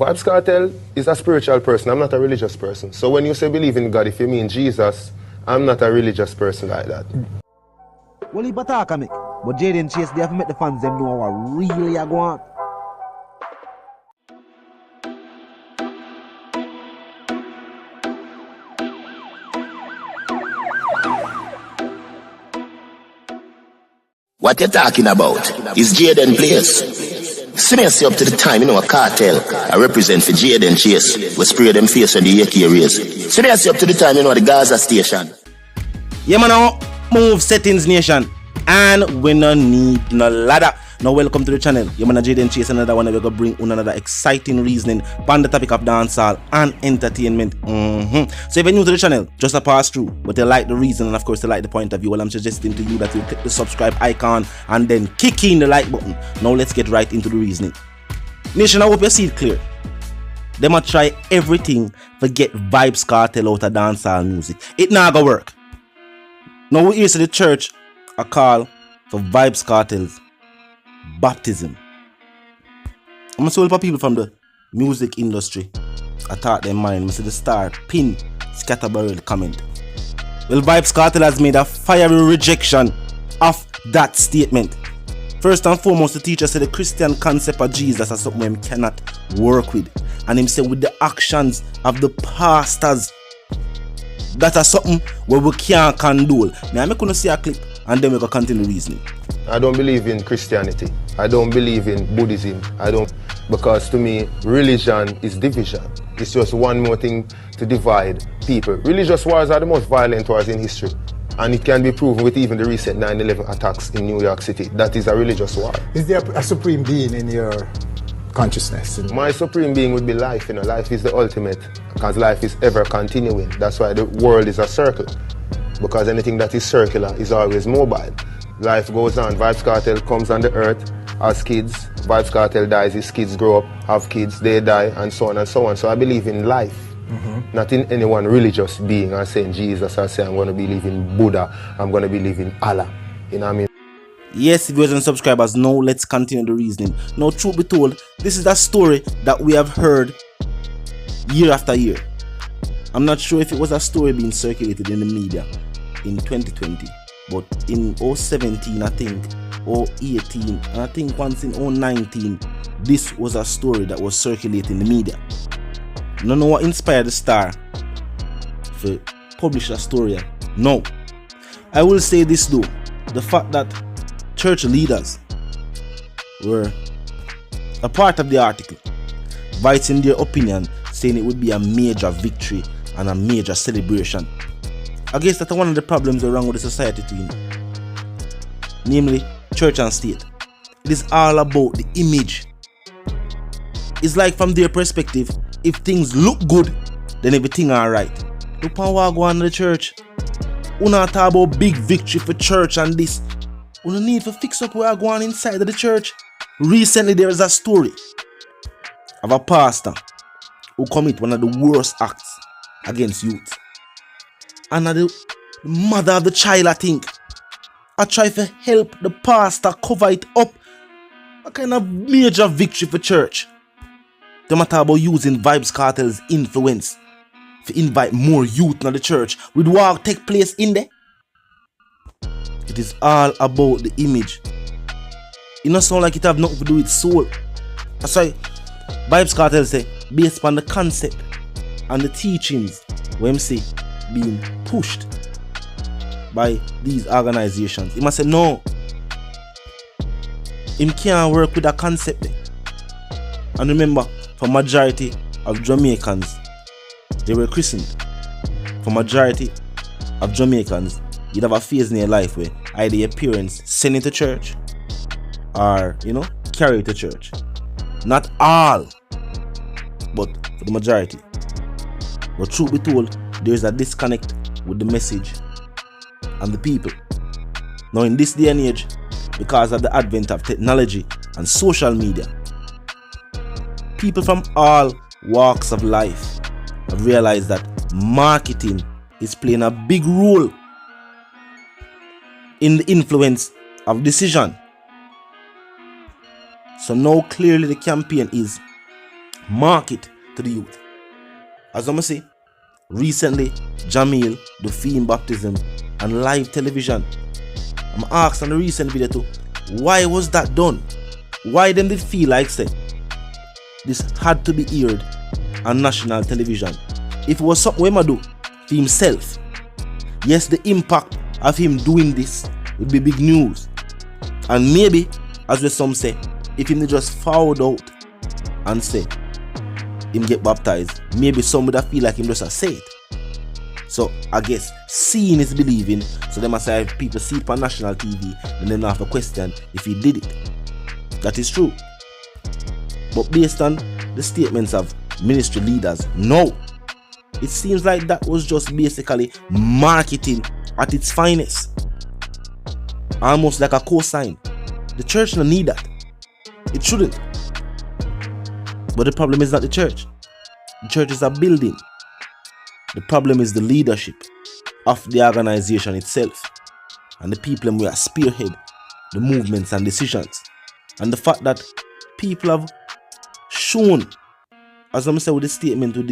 Vybz Kartel is a spiritual person. I'm not a religious person. So when you say believe in God, if you mean Jesus, I'm not a religious person like that. Well, he talk a make, but Jayden Chase, they have to make the fans them know what really are going on. What you talking about is Jayden place. See me up to the time, a cartel. I represent for Jayden Chase. We spray them face on the AK race. See me up to the time, the Gaza station. Yeah, man, now move settings nation. And we no need no ladder. Now welcome to the channel. Yeah, man, Jayden Chase, another one. We're gonna bring another exciting reasoning on the topic of dancehall and entertainment. So if you're new to the channel, just a pass through. But you like the reason and of course you like the point of view. Well, I'm suggesting to you that you click the subscribe icon and then kick in the like button. Now let's get right into the reasoning. Nation, I hope you see it clear. They might try everything to get Vybz Kartel out of dancehall music. It not gonna work. Now we hear to the church a call for Vybz Kartel's baptism. I'm gonna for people from the music industry. I thought their mind. I see the star pin scatterbarrel comment. Well, Vybz Kartel has made a fiery rejection of that statement. First and foremost, the teacher said the Christian concept of Jesus is something we cannot work with. And him said with the actions of the pastors, that is something where we can't condole. Now I'm gonna see a clip and then we're gonna continue reasoning. I don't believe in Christianity. I don't believe in Buddhism. Because to me, religion is division. It's just one more thing to divide people. Religious wars are the most violent wars in history. And it can be proven with even the recent 9/11 attacks in New York City. That is a religious war. Is there a supreme being in your consciousness? My supreme being would be life. Life is the ultimate, because life is ever continuing. That's why the world is a circle. Because anything that is circular is always mobile. Life goes on. Vybz Kartel comes on the earth, has kids. Vybz Kartel dies, his kids grow up, have kids, they die, and so on and so on. So I believe in life, not in any one religious being. I'm saying Jesus, I say I'm going to believe in Buddha, I'm going to believe in Allah. You know what I mean? Yes, viewers and subscribers, now let's continue the reasoning. Now, truth be told, this is a story that we have heard year after year. I'm not sure if it was a story being circulated in the media in 2020. But in 2017, I think, or 18, and I think once in 2019, this was a story that was circulating in the media. I don't know what inspired the star to publish a story. No. I will say this though, the fact that church leaders were a part of the article, voicing their opinion, saying it would be a major victory and a major celebration. I guess that's one of the problems around with the society too, namely church and state. It is all about the image. It's like from their perspective, if things look good, then everything alright. Look at what go on in the church. We not talk about big victory for church and this. We don't need to fix up what go on inside of the church. Recently there is a story of a pastor who commit one of the worst acts against youth. And the mother of the child, I think, I try to help the pastor cover it up. A kind of major victory for church. They matter about using Vybz Kartel's influence to invite more youth in the church. With what take place in there. It is all about the image. It don't sound like it have nothing to do with soul. That's why Vybz Kartel say, based on the concept and the teachings, when say being pushed by these organizations. He must say no. Him can't work with that concept. And remember, for majority of Jamaicans, they were christened. For majority of Jamaicans, you'd have a phase in your life where either your parents send you to church or, carry you to church. Not all, but for the majority. But truth be told, there is a disconnect with the message and the people. Now in this day and age, because of the advent of technology and social media, people from all walks of life have realized that marketing is playing a big role in the influence of decision. So now clearly the campaign is market to the youth. As I'm say, recently, Jamil do film baptism and live television. I'm asked on the recent video too, why was that done? Why them did feel like say this had to be aired on national television? If it was something we might do for himself, yes, the impact of him doing this would be big news. And maybe, as we some say, if him just forward out and say him get baptized, maybe some would feel like him just a say it. So I guess seeing is believing. So they must say if people see it on national TV and then have a question if he did it. That is true. But based on the statements of ministry leaders, no. It seems like that was just basically marketing at its finest. Almost like a cosign. The church don't need that. It shouldn't. But the problem is not the church. The church is a building. The problem is the leadership of the organization itself and the people who are spearhead the movements and decisions. And the fact that people have shown, as I said with the statement with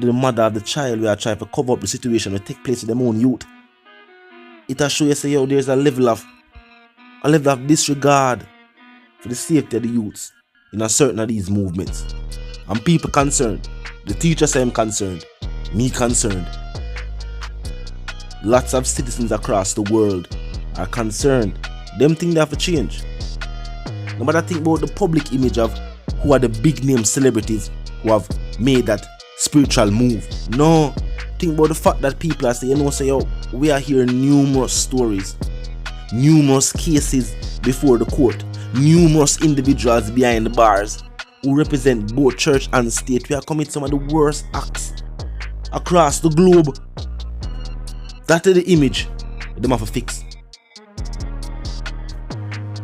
the mother of the child, we are trying to cover up the situation that take place in their own youth. It has shown you say, yo, there's a level of disregard for the safety of the youths in a certain of these movements. And people concerned. The teachers say I'm concerned. Me concerned. Lots of citizens across the world are concerned. Them think they have to change. No matter think about the public image of who are the big name celebrities who have made that spiritual move. No. Think about the fact that people are saying, say, yo, we are hearing numerous stories, numerous cases before the court, numerous individuals behind the bars who represent both church and state. We are committing some of the worst acts across the globe. That is the image them have to fix.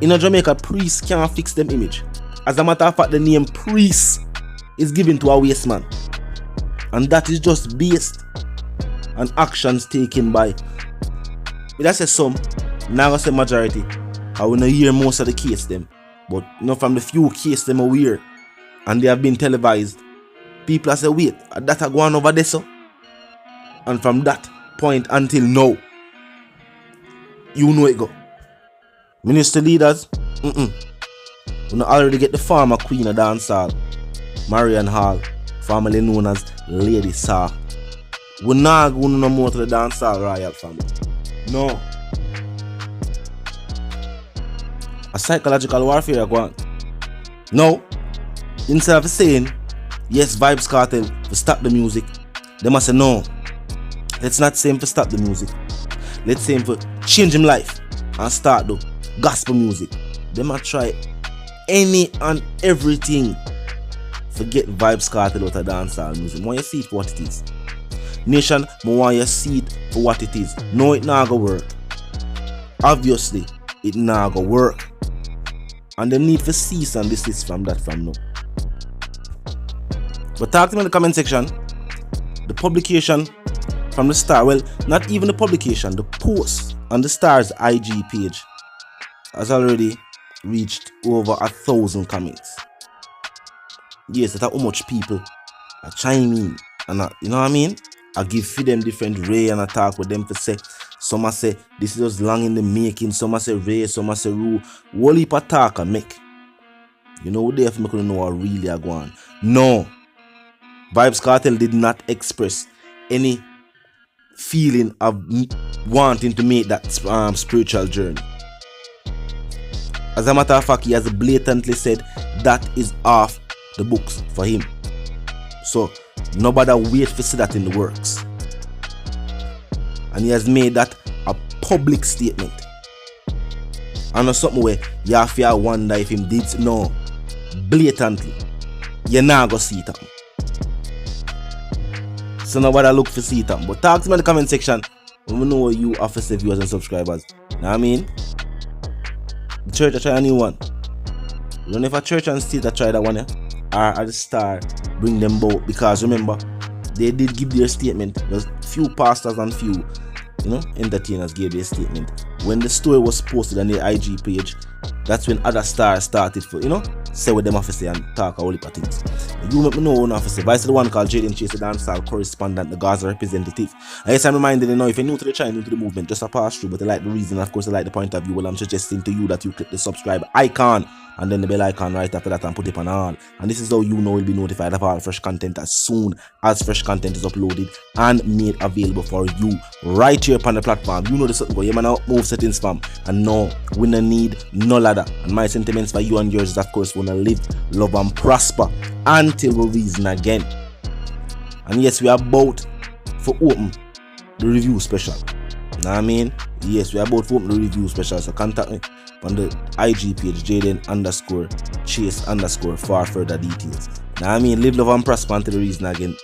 In Jamaica, priests can't fix them image. As a matter of fact, the name priest is given to a waste man. And that is just based on actions taken by, let's say some, now I say majority. I will not hear most of the case them. But from the few case them are weird and they have been televised, people are say, wait, that are going over there so? And from that point until now, you know it go. Ministry leaders, we already get the former queen of dancehall, Marian Hall, formerly known as Lady Saw. We're not going no more to the dancehall royal family. No. A psychological warfare go on. No. Instead of saying, yes, Vybz Kartel to stop the music, they must say no. Let's not say him to stop the music. Let's say him to change him life and start the gospel music. They must try any and everything. Forget Vybz Kartel out of dancehall music. I want you see it for what it is. Nation, I want you see it for what it is. No, it not gonna work. Obviously, it not gonna work. And they need to cease and desist from that from now. But talk to me in the comment section. The publication from the Star, well, not even the publication, the post on the Star's IG page has already reached over 1,000 comments. Yes, that's how much people are chiming in. And you know what I mean? I give for them different ray and I talk with them to say, some say this is just long in the making, some say ray, some say rule. Whole heap of talk I make. You know what they have to make you know what really are going on. No. Vybz Kartel did not express any feeling of wanting to make that spiritual journey. As a matter of fact, he has blatantly said that is off the books for him. So nobody wait to see that in the works. And he has made that a public statement. And not something where you have to wonder if him did no. Blatantly. You're not gonna see it happen. So nobody look for see it happen. But talk to me in the comment section. When we know you officer viewers and subscribers. You know what I mean? The church I try a new one. You don't know if a church and state that try that one, yeah? Or at the Star bring them both, because remember they did give their statement. There's few pastors and few entertainers gave their statement. When the story was posted on their IG page, that's when other stars started for say what them have to say and talk a whole heap of things. You make me know what have to say. Vice the one called Jayden Chase, the dancehall correspondent, the Gaza representative. I guess I'm reminded you know, if you're new to the channel, new to the movement, just a pass through, but I like the reason, of course I like the point of view. Well, I'm suggesting to you that you click the subscribe icon and then the bell icon right after that and put it on all. And this is how you know you'll be notified of all fresh content as soon as fresh content is uploaded and made available for you right here upon the platform. You know the something go, you man move settings fam. And no, we no need no ladder. And my sentiments for you and yours is of course wanna live, love and prosper until we reason again. And yes, we are about for open the review special. You know what I mean? Yes, we are about for open the review special. So contact me on the IG page Jayden_Chase_ for further details. Now I mean, live, love and prosper until the reason again.